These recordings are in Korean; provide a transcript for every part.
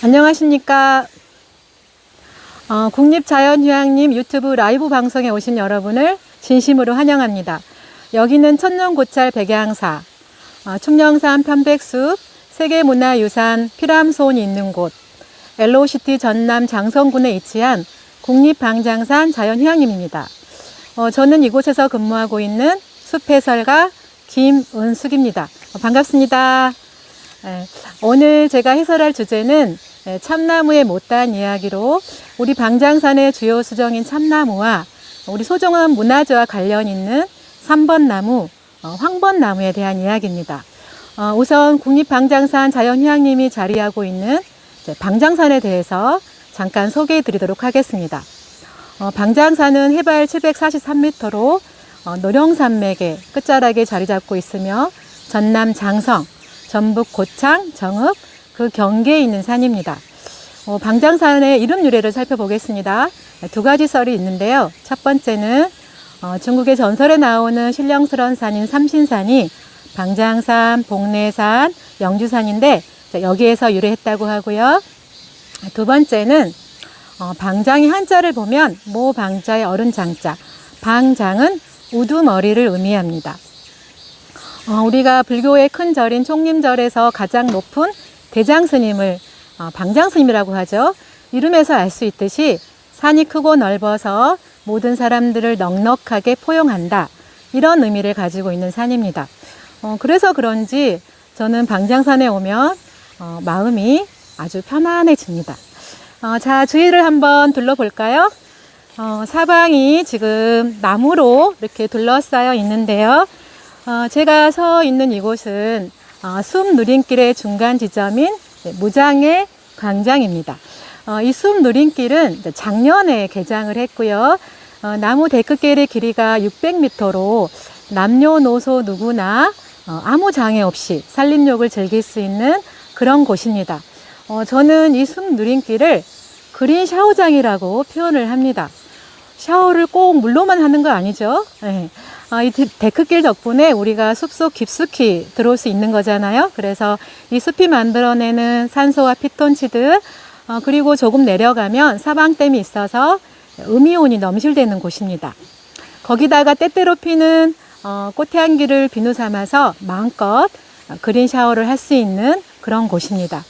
안녕하십니까. 국립자연휴양림 유튜브 라이브 방송에 오신 여러분을 진심으로 환영합니다. 여기는 천년고찰 백양사, 충령산 편백숲, 세계문화유산 피람소원이 있는 곳, 엘로시티 전남 장성군에 위치한 국립방장산 자연휴양림입니다. 저는 이곳에서 근무하고 있는 숲해설가 김은숙입니다. 반갑습니다. 오늘 제가 해설할 주제는 참나무의 못다한 이야기로 우리 방장산의 주요 수종인 참나무와 우리 소중한 문화재와 관련 있는 3번 나무, 황번나무에 대한 이야기입니다. 우선 국립방장산 자연휴양림이 자리하고 있는 방장산에 대해서 잠깐 소개해 드리도록 하겠습니다. 방장산은 해발 743m로 노령산맥의 끝자락에 자리 잡고 있으며 전남 장성, 전북 고창, 정읍 그 경계에 있는 산입니다. 방장산의 이름 유래를 살펴보겠습니다. 두 가지 썰이 있는데요. 첫 번째는 중국의 전설에 나오는 신령스러운 산인 삼신산이 방장산, 복례산, 영주산인데 여기에서 유래했다고 하고요. 두 번째는 방장의 한자를 보면 모방자의 어른 장자, 방장은 우두머리를 의미합니다. 우리가 불교의 큰 절인 총림절에서 가장 높은 대장스님을 방장스님이라고 하죠. 이름에서 알 수 있듯이 산이 크고 넓어서 모든 사람들을 넉넉하게 포용한다, 이런 의미를 가지고 있는 산입니다. 그래서 그런지 저는 방장산에 오면 마음이 아주 편안해집니다. 자, 주위를 한번 둘러볼까요? 사방이 지금 나무로 이렇게 둘러싸여 있는데요. 제가 서 있는 이곳은 숲 누림길의 중간 지점인 무장의 광장입니다. 이 숲 누림길은 작년에 개장을 했고요. 나무 데크길의 길이가 600m로 남녀노소 누구나 아무 장애 없이 산림욕을 즐길 수 있는 그런 곳입니다. 저는 이 숲 누림길을 그린 샤워장이라고 표현을 합니다. 샤워를 꼭 물로만 하는 거 아니죠? 네. 이 데크길 덕분에 우리가 숲속 깊숙이 들어올 수 있는 거잖아요. 그래서 이 숲이 만들어내는 산소와 피톤치드, 그리고 조금 내려가면 사방댐이 있어서 음이온이 넘실대는 곳입니다. 거기다가 때때로 피는 꽃향기를 비누 삼아서 마음껏 그린 샤워를 할 수 있는 그런 곳입니다.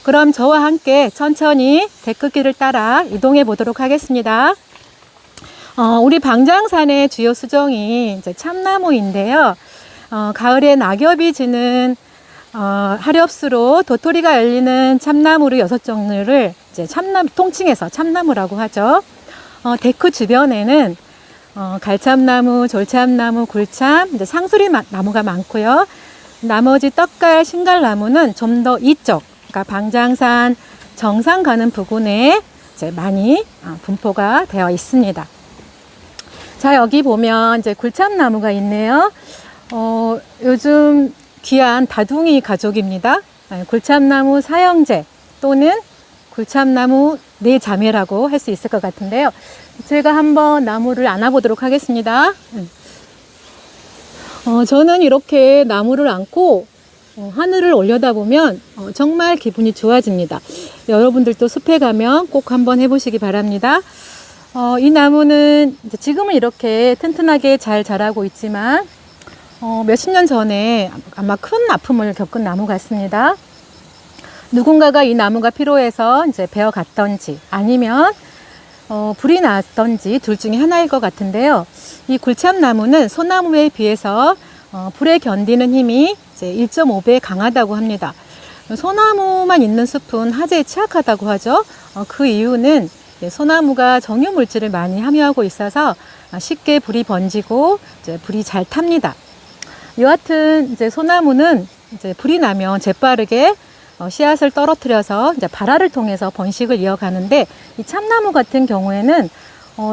그럼 저와 함께 천천히 데크길을 따라 이동해 보도록 하겠습니다. 우리 방장산의 주요 수종이 이제 참나무인데요. 가을에 낙엽이 지는 하렵수로 도토리가 열리는 참나무로 6종류를 이제 통칭해서 참나무라고 하죠. 데크 주변에는 갈참나무, 졸참나무, 굴참, 이제 상수리 나무가 많고요. 나머지 떡갈, 신갈나무는 좀 더 이쪽, 그러니까 방장산 정상 가는 부근에 이제 많이 분포가 되어 있습니다. 자, 여기 보면 이제 굴참나무가 있네요. 요즘 귀한 다둥이 가족입니다. 굴참나무 사형제 또는 굴참나무 네 자매라고 할 수 있을 것 같은데요. 제가 한번 나무를 안아보도록 하겠습니다. 저는 이렇게 나무를 안고 하늘을 올려다보면 정말 기분이 좋아집니다. 여러분들도 숲에 가면 꼭 한번 해보시기 바랍니다. 이 나무는 지금은 이렇게 튼튼하게 잘 자라고 있지만 몇십 년 전에 아마 큰 아픔을 겪은 나무 같습니다. 누군가가 이 나무가 필요해서 이제 베어 갔던지 아니면 불이 났던지 둘 중에 하나일 것 같은데요. 이 굴참나무는 소나무에 비해서 불에 견디는 힘이 이제 1.5배 강하다고 합니다. 소나무만 있는 숲은 화재에 취약하다고 하죠. 그 이유는 소나무가 정유 물질을 많이 함유하고 있어서 쉽게 불이 번지고 이제 불이 잘 탑니다. 여하튼 이제 소나무는 이제 불이 나면 재빠르게 씨앗을 떨어뜨려서 이제 발화를 통해서 번식을 이어가는데, 이 참나무 같은 경우에는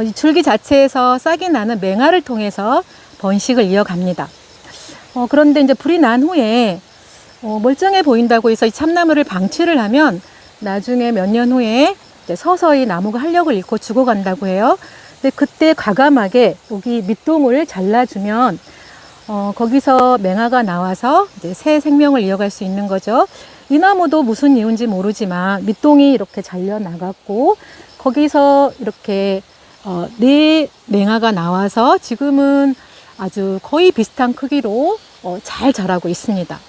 이 줄기 자체에서 싹이 나는 맹화를 통해서 번식을 이어갑니다. 그런데 이제 불이 난 후에 멀쩡해 보인다고 해서 이 참나무를 방치를 하면 나중에 몇 년 후에 이제 서서히 나무가 활력을 잃고 죽어간다고 해요. 근데 그때 과감하게 여기 밑동을 잘라주면 거기서 맹화가 나와서 이제 새 생명을 이어갈 수 있는 거죠. 이 나무도 무슨 이유인지 모르지만 밑동이 이렇게 잘려 나갔고 거기서 이렇게 네 맹아가 나와서 지금은 아주 거의 비슷한 크기로 잘 자라고 있습니다.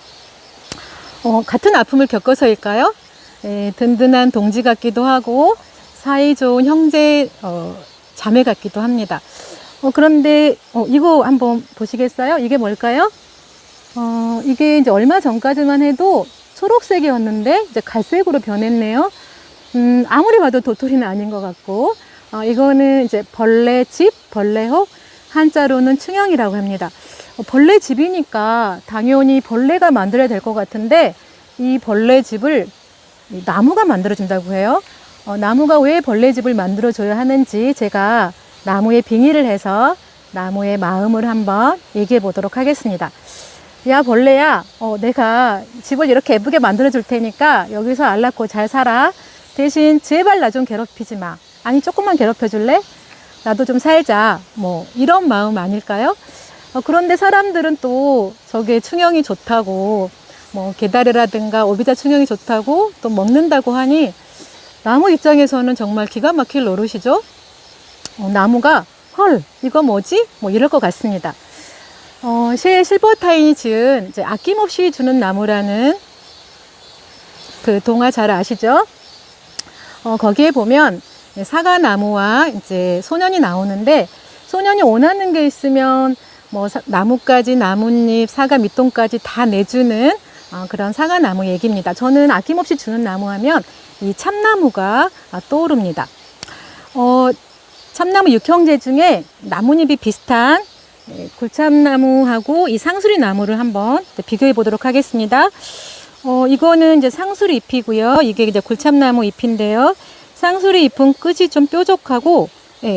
같은 아픔을 겪어서일까요? 든든한 동지 같기도 하고 사이좋은 형제 자매 같기도 합니다. 그런데 이거 한번 보시겠어요? 이게 뭘까요? 이게 이제 얼마 전까지만 해도 초록색이었는데 이제 갈색으로 변했네요. 아무리 봐도 도토리는 아닌 것 같고, 이거는 이제 벌레집, 벌레혹, 한자로는 충형이라고 합니다. 벌레집이니까 당연히 벌레가 만들어야 될 것 같은데, 이 벌레집을 나무가 만들어준다고 해요. 나무가 왜 벌레집을 만들어줘야 하는지 제가 나무에 빙의를 해서 나무의 마음을 한번 얘기해 보도록 하겠습니다. 야, 벌레야, 내가 집을 이렇게 예쁘게 만들어 줄 테니까 여기서 알 낳고 잘 살아. 대신 제발 나 좀 괴롭히지 마. 아니, 조금만 괴롭혀 줄래? 나도 좀 살자. 뭐 이런 마음 아닐까요? 그런데 사람들은 또 저게 충형이 좋다고, 뭐 게다르라든가 오비자 충형이 좋다고 또 먹는다고 하니 나무 입장에서는 정말 기가 막힐 노릇이죠. 나무가 헐, 이거 뭐지? 뭐 이럴 것 같습니다. 실버타인이 지은 이제 아낌없이 주는 나무라는 그 동화 잘 아시죠? 거기에 보면 사과나무와 이제 소년이 나오는데, 소년이 원하는 게 있으면 뭐 나뭇가지, 나뭇잎, 사과 밑동까지 다 내주는 그런 사과나무 얘기입니다. 저는 아낌없이 주는 나무 하면 이 참나무가 떠오릅니다. 참나무 육형제 중에 나뭇잎이 비슷한 굴참나무하고 이 상수리 나무를 한번 비교해 보도록 하겠습니다. 이거는 이제 상수리 잎이고요. 이게 이제 굴참나무 잎인데요. 상수리 잎은 끝이 좀 뾰족하고,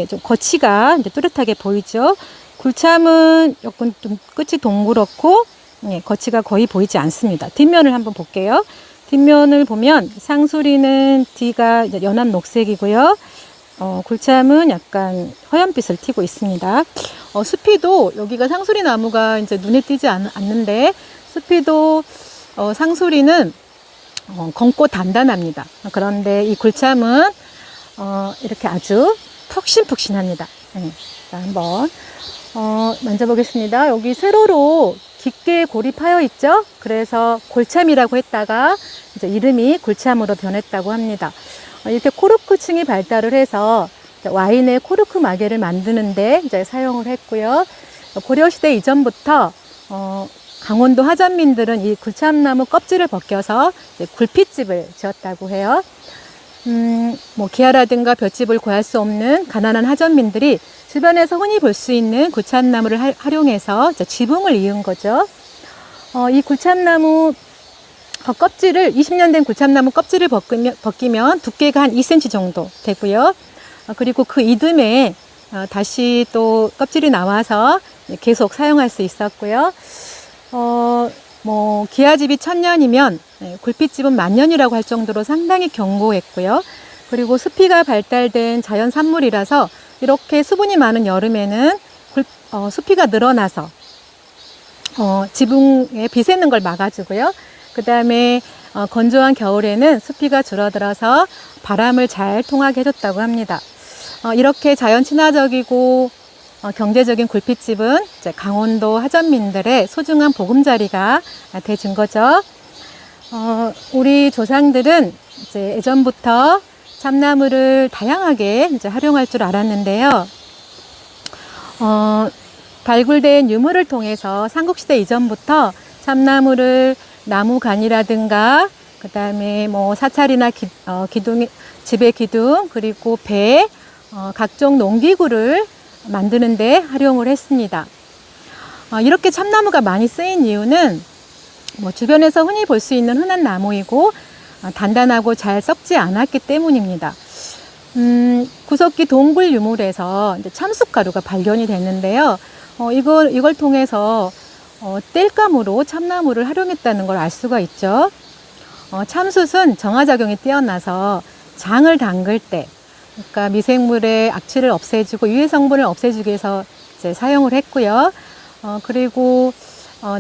좀 거치가 이제 뚜렷하게 보이죠. 굴참은 조금 좀 끝이 동그랗고, 거치가 거의 보이지 않습니다. 뒷면을 한번 볼게요. 뒷면을 보면 상수리는 뒤가 이제 연한 녹색이고요. 굴참은 약간 허연빛을 띠고 있습니다. 숲이도 여기가 상수리 나무가 이제 눈에 띄지 않는데, 숲이도 상수리는 검고 단단합니다. 그런데 이 굴참은 이렇게 아주 푹신푹신합니다. 자, 한번 만져보겠습니다. 여기 세로로 깊게 골이 파여 있죠. 그래서 골참이라고 했다가 이제 이름이 굴참으로 변했다고 합니다. 이렇게 코르크층이 발달을 해서 와인의 코르크 마개를 만드는데 이제 사용을 했고요. 고려시대 이전부터 강원도 하전민들은 이 굴참나무 껍질을 벗겨서 굴핏집을 지었다고 해요. 뭐 기아라든가 볏짚을 구할 수 없는 가난한 하전민들이 주변에서 흔히 볼 수 있는 굴참나무를 활용해서 지붕을 이은 거죠. 이 굴참나무 껍질을 20년 된 굴참나무 껍질을 벗기면 두께가 한 2cm 정도 되고요. 그리고 그 이듬해 다시 또 껍질이 나와서 계속 사용할 수 있었고요. 뭐 기아집이 1000년이면 굴핏집은 1000년이라고 할 정도로 상당히 견고했고요. 그리고 숲이가 발달된 자연 산물이라서 이렇게 수분이 많은 여름에는 숲이가 늘어나서 지붕에 비 새는 걸 막아주고요. 그 다음에 건조한 겨울에는 숲이가 줄어들어서 바람을 잘 통하게 해줬다고 합니다. 이렇게 자연 친화적이고 경제적인 굴핏집은 이제 강원도 하전민들의 소중한 보금자리가 돼준 거죠. 우리 조상들은 이제 예전부터 참나무를 다양하게 이제 활용할 줄 알았는데요. 발굴된 유물을 통해서 삼국시대 이전부터 참나무를 나무간이라든가 그 다음에 뭐 사찰이나 기둥, 집의 기둥, 그리고 배, 각종 농기구를 만드는데 활용을 했습니다. 이렇게 참나무가 많이 쓰인 이유는 뭐 주변에서 흔히 볼 수 있는 흔한 나무이고 단단하고 잘 썩지 않았기 때문입니다. 구석기 동굴 유물에서 이제 참숯가루가 발견이 됐는데요. 이걸 통해서 땔감으로 참나무를 활용했다는 걸 알 수가 있죠. 참숯은 정화작용이 뛰어나서 장을 담글 때, 그러니까 미생물의 악취를 없애주고 유해 성분을 없애주기 위해서 이제 사용을 했고요. 그리고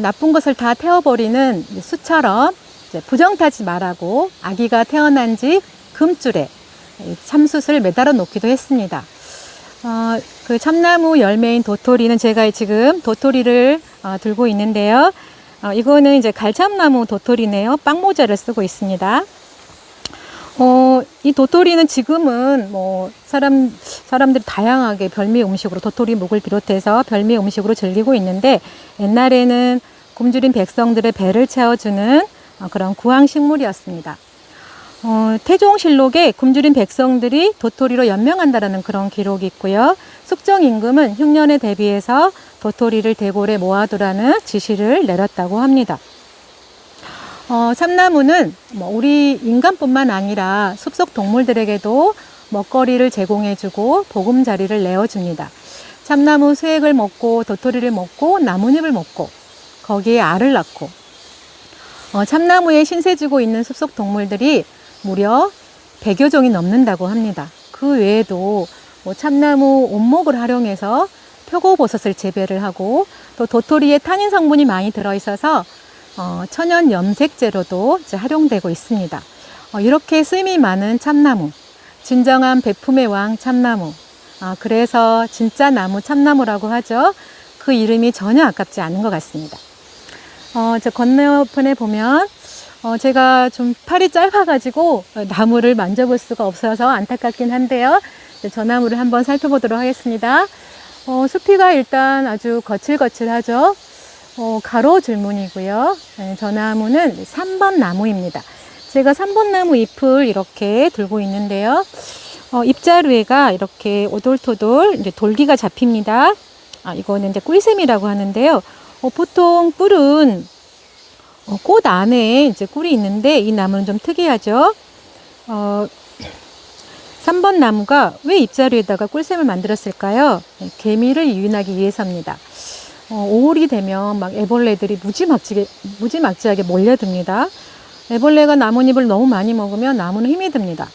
나쁜 것을 다 태워버리는 숯처럼 이제 부정타지 말라고 아기가 태어난 지 금줄에 참숯을 매달아 놓기도 했습니다. 그 참나무 열매인 도토리는 제가 지금 도토리를 들고 있는데요. 이거는 이제 갈참나무 도토리네요. 빵모자를 쓰고 있습니다. 이 도토리는 지금은 뭐 사람들이 다양하게 별미 음식으로 도토리 묵을 비롯해서 별미 음식으로 즐기고 있는데, 옛날에는 굶주린 백성들의 배를 채워주는 그런 구황식물이었습니다. 태종실록에 굶주린 백성들이 도토리로 연명한다라는 그런 기록이 있고요. 숙정 임금은 흉년에 대비해서 도토리를 대궐에 모아두라는 지시를 내렸다고 합니다. 참나무는 우리 인간뿐만 아니라 숲속 동물들에게도 먹거리를 제공해주고 보금자리를 내어줍니다. 참나무 수액을 먹고 도토리를 먹고 나뭇잎을 먹고 거기에 알을 낳고, 참나무에 신세지고 있는 숲속 동물들이 무려 100여 종이 넘는다고 합니다. 그 외에도 참나무 온목을 활용해서 표고버섯을 재배를 하고, 또 도토리에 타닌 성분이 많이 들어있어서 천연 염색제로도 활용되고 있습니다. 이렇게 쓰임이 많은 참나무, 진정한 배품의 왕 참나무, 그래서 진짜 나무 참나무라고 하죠. 그 이름이 전혀 아깝지 않은 것 같습니다. 저 건너편에 보면 제가 좀 팔이 짧아가지고 나무를 만져볼 수가 없어서 안타깝긴 한데요. 저 나무를 한번 살펴보도록 하겠습니다. 숲이가 일단 아주 거칠거칠하죠. 가로줄무늬고요. 저 나무는 3번 나무입니다. 제가 3번 나무 잎을 이렇게 들고 있는데요. 잎자루에가 이렇게 오돌토돌 이제 돌기가 잡힙니다. 이거는 이제 꿀샘이라고 하는데요. 보통 꿀은 꽃 안에 이제 꿀이 있는데, 이 나무는 좀 특이하죠. 3번 나무가 왜 잎자루에다가 꿀샘을 만들었을까요? 개미를 유인하기 위해서입니다. 5월이 되면 막 애벌레들이 무지막지하게 몰려듭니다. 애벌레가 나뭇잎을 너무 많이 먹으면 나무는 힘이 듭니다.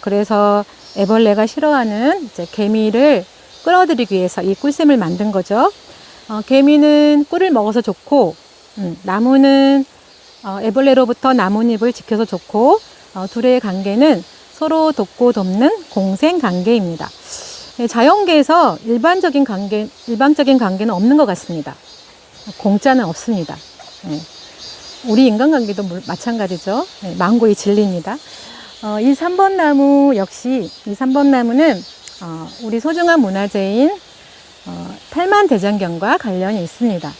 그래서 애벌레가 싫어하는 이제 개미를 끌어들이기 위해서 이 꿀샘을 만든 거죠. 개미는 꿀을 먹어서 좋고, 나무는 애벌레로부터 나뭇잎을 지켜서 좋고, 둘의 관계는 서로 돕고 돕는 공생 관계입니다. 자연계에서 일반적인 관계는 없는 것 같습니다. 공짜는 없습니다. 우리 인간관계도 마찬가지죠. 망고의 진리입니다. 이 3번 나무 역시, 이 3번 나무는 우리 소중한 문화재인 팔만대장경과 관련이 있습니다.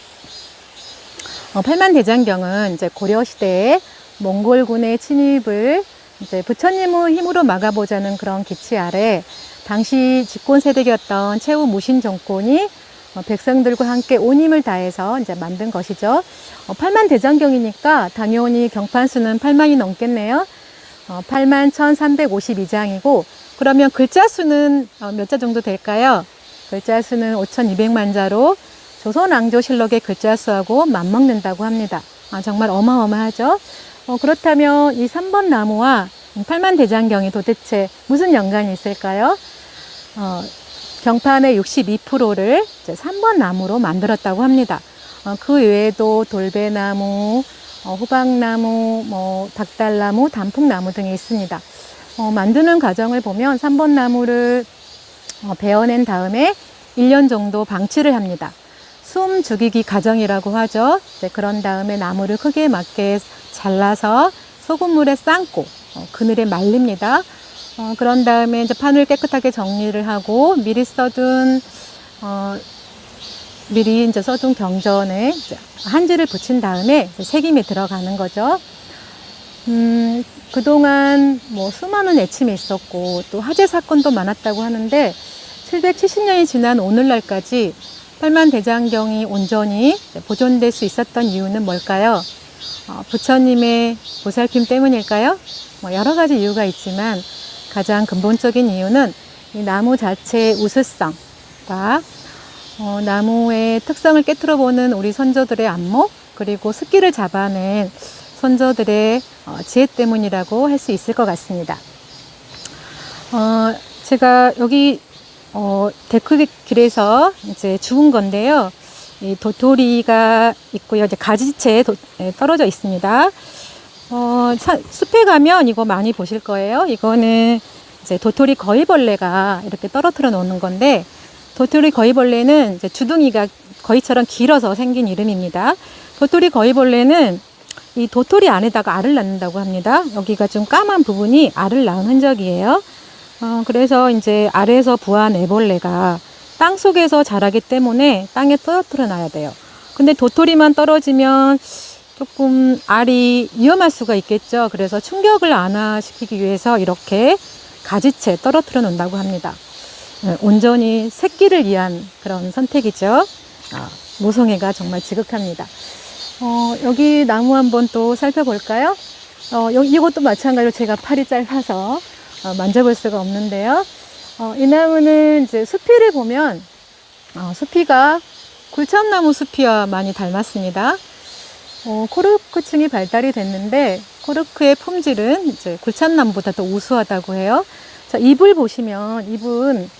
팔만대장경은 이제 고려시대에 몽골군의 침입을 이제 부처님의 힘으로 막아보자는 그런 기치 아래 당시 집권 세력이었던 최후 무신 정권이 백성들과 함께 온 힘을 다해서 이제 만든 것이죠. 8만대장경이니까 당연히 경판수는 8만이 넘겠네요. 8만 1352장이고, 그러면 글자 수는 몇 자 정도 될까요? 글자 수는 5200만 자로 조선왕조실록의 글자 수하고 맞먹는다고 합니다. 정말 어마어마하죠. 그렇다면 이 3번 나무와 8만대장경이 도대체 무슨 연관이 있을까요? 경판의 62%를 3번 나무로 만들었다고 합니다. 그 외에도 돌배나무, 호박나무, 닭달나무, 단풍나무 등이 있습니다. 만드는 과정을 보면 3번 나무를 베어낸 다음에 1년 정도 방치를 합니다. 숨 죽이기 과정이라고 하죠. 그런 다음에 나무를 크기에 맞게 잘라서 소금물에 삶고 그늘에 말립니다. 그런 다음에 이제 판을 깨끗하게 정리를 하고 미리 이제 써둔 경전에 한지를 붙인 다음에 새김이 들어가는 거죠. 그동안 수많은 애침이 있었고 또 화재 사건도 많았다고 하는데 770년이 지난 오늘날까지 팔만대장경이 온전히 보존될 수 있었던 이유는 뭘까요? 부처님의 보살핌 때문일까요? 여러 가지 이유가 있지만 가장 근본적인 이유는 이 나무 자체의 우수성과 나무의 특성을 깨트려 보는 우리 선조들의 안목, 그리고 습기를 잡아낸 선조들의 지혜 때문이라고 할 수 있을 것 같습니다. 제가 여기 데크길에서 이제 주운 건데요. 이 도토리가 있고요. 이제 가지채에 떨어져 있습니다. 숲에 가면 이거 많이 보실 거예요. 이거는 이제 도토리 거위벌레가 이렇게 떨어뜨려 놓는 건데, 도토리 거위벌레는 이제 주둥이가 거위처럼 길어서 생긴 이름입니다. 도토리 거위벌레는 이 도토리 안에다가 알을 낳는다고 합니다. 여기가 좀 까만 부분이 알을 낳은 흔적이에요. 그래서 이제 아래에서 부화한 애벌레가 땅 속에서 자라기 때문에 땅에 떨어뜨려 놔야 돼요. 근데 도토리만 떨어지면 조금 알이 위험할 수가 있겠죠. 그래서 충격을 완화시키기 위해서 이렇게 가지채 떨어뜨려 놓는다고 합니다. 온전히 새끼를 위한 그런 선택이죠. 모성애가 정말 지극합니다. 여기 나무 한번 또 살펴볼까요? 이것도 마찬가지로 제가 팔이 짧아서 만져볼 수가 없는데요. 이 나무는 이제 수피를 보면 수피가 굴참나무 수피와 많이 닮았습니다. 코르크층이 발달이 됐는데 코르크의 품질은 이제 굴참나무보다 더 우수하다고 해요. 자, 잎을 보시면 잎은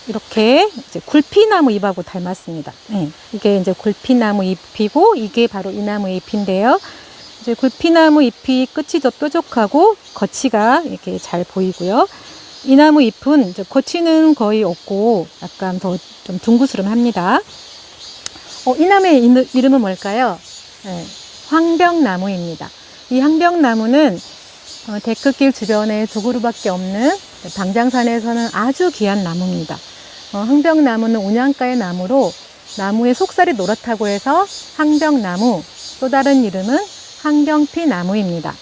이렇게 이제 굴피나무 잎하고 닮았습니다. 네, 이게 이제 굴피나무 잎이고 이게 바로 이 나무의 잎인데요. 이제 굴피나무 잎이 끝이 더 뾰족하고 거치가 이렇게 잘 보이고요. 이 나무 잎은 이제 거치는 거의 없고 약간 더 좀 둥그스름합니다. 이 나무의 이름은 뭘까요? 네, 황병나무입니다. 이 황병나무는 데크길 주변에 두 그루밖에 없는 방장산에서는 아주 귀한 나무입니다. 황병나무는 온양가의 나무로 나무의 속살이 노랗다고 해서 황병나무, 또 다른 이름은 황병피나무입니다.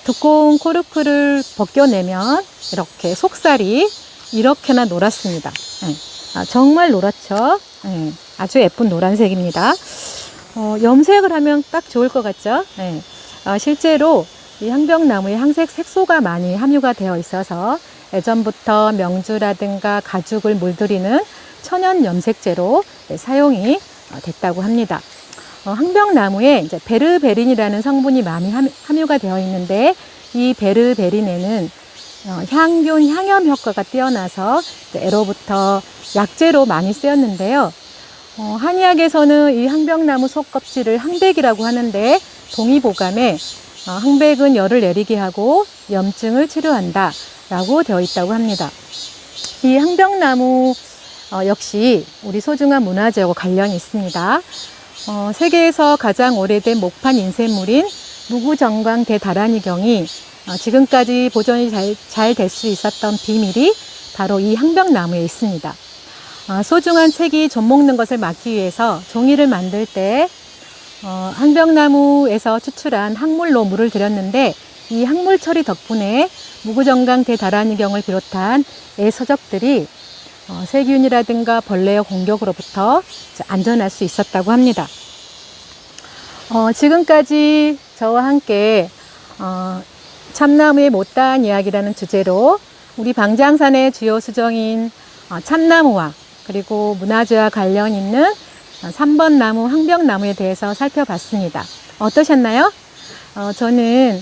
두꺼운 코르크를 벗겨내면 이렇게 속살이 이렇게나 노랗습니다. 정말 노랗죠. 아주 예쁜 노란색입니다. 염색을 하면 딱 좋을 것 같죠. 실제로 이 황병나무에 항색 색소가 많이 함유가 되어 있어서 예전부터 명주라든가 가죽을 물들이는 천연 염색제로 사용이 됐다고 합니다. 황병나무에 이제 베르베린이라는 성분이 많이 함유가 되어 있는데 이 베르베린에는 향균, 향염 효과가 뛰어나서 애로부터 약재로 많이 쓰였는데요. 한의학에서는 이 황병나무 속껍질을 황백이라고 하는데 동의보감에 황백은 열을 내리게 하고 염증을 치료한다 라고 되어 있다고 합니다. 이 황병나무 역시 우리 소중한 문화재하고 관련이 있습니다. 세계에서 가장 오래된 목판 인쇄물인 무구정강 대다라니경이 지금까지 보존이 잘 될 수 있었던 비밀이 바로 이 황병나무에 있습니다. 소중한 책이 좀먹는 것을 막기 위해서 종이를 만들 때 황병나무에서 추출한 항물로 물을 들였는데 이 항물 처리 덕분에 무구정강 대다라니경을 비롯한 애서적들이 세균이라든가 벌레의 공격으로부터 안전할 수 있었다고 합니다. 지금까지 저와 함께 참나무의 못다한 이야기라는 주제로 우리 방장산의 주요 수종인 참나무와 그리고 문화재와 관련 있는 3번 나무, 황병나무에 대해서 살펴봤습니다. 어떠셨나요? 저는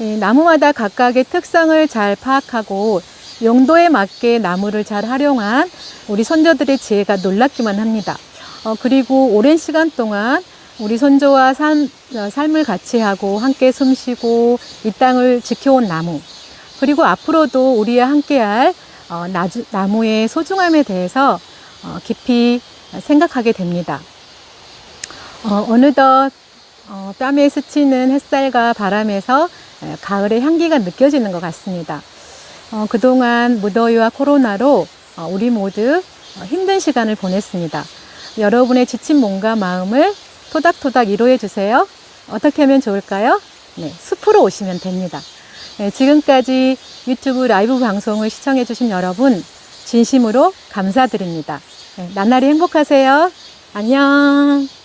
이 나무마다 각각의 특성을 잘 파악하고 용도에 맞게 나무를 잘 활용한 우리 선조들의 지혜가 놀랍기만 합니다. 그리고 오랜 시간 동안 우리 선조와 삶을 같이 하고 함께 숨쉬고 이 땅을 지켜온 나무, 그리고 앞으로도 우리와 함께할 나무의 소중함에 대해서 깊이 생각하게 됩니다. 어느덧 뺨에 스치는 햇살과 바람에서 가을의 향기가 느껴지는 것 같습니다. 그동안 무더위와 코로나로 우리 모두 힘든 시간을 보냈습니다. 여러분의 지친 몸과 마음을 토닥토닥 위로해 주세요. 어떻게 하면 좋을까요? 네, 숲으로 오시면 됩니다. 네, 지금까지 유튜브 라이브 방송을 시청해 주신 여러분 진심으로 감사드립니다. 네, 나날이 행복하세요. 안녕.